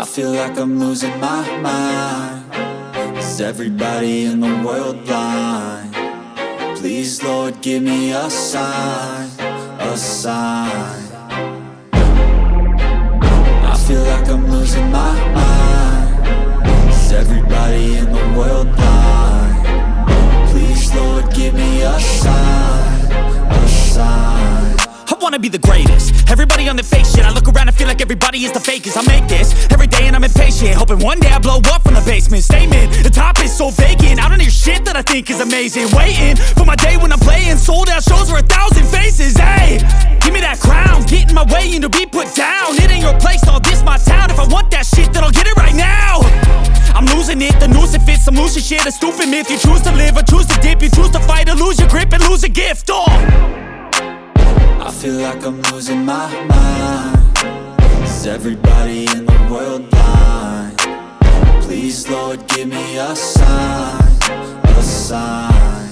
I feel like I'm losing my mind. Is everybody in the world blind? Please, Lord, give me a sign, a sign. I feel like I'm losing my mind. Is everybody in the world blind? Please, Lord, give me a sign, a sign. I wanna be the greatest. Everybody on the fake shit. I look around and feel like everybody is the fakest. I make this every day and I'm impatient, hoping one day I blow up from the basement. Statement, the top is so vacant. I don't hear shit that I think is amazing. Waiting for my day when I'm playing sold out shows for 1,000 faces. Hey, give me that crown, get in my way and to be put down. It ain't your place, all this my town. If I want that shit, then I'll get it right now. I'm losing it, the noose it fits, I'm losing shit. A stupid myth, you choose to live or choose to dip. You choose to fight or lose your grip and lose a gift. I feel like I'm losing my mind. Is everybody in the world blind? Please, Lord, give me a sign, a sign.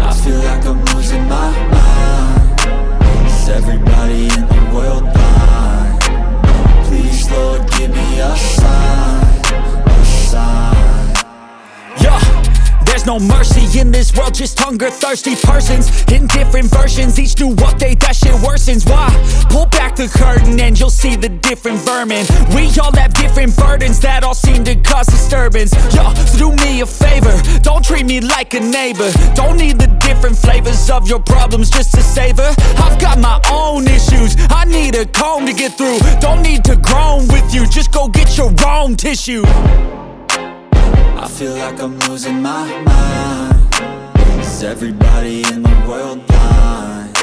I feel like I'm losing my mind. Is everybody in the world blind? Please, Lord, give me a sign, a sign. Yeah. There's no mercy in this world, just hunger-thirsty persons in different versions, each new update, that shit worsens. Why? Pull back the curtain and you'll see the different vermin. We all have different burdens that all seem to cause disturbance. Yo, so do me a favor, don't treat me like a neighbor. Don't need the different flavors of your problems just to savor. I've got my own issues, I need a comb to get through. Don't need to groan with you, just go get your own tissue. I feel like I'm losing my mind. Is everybody in the world blind?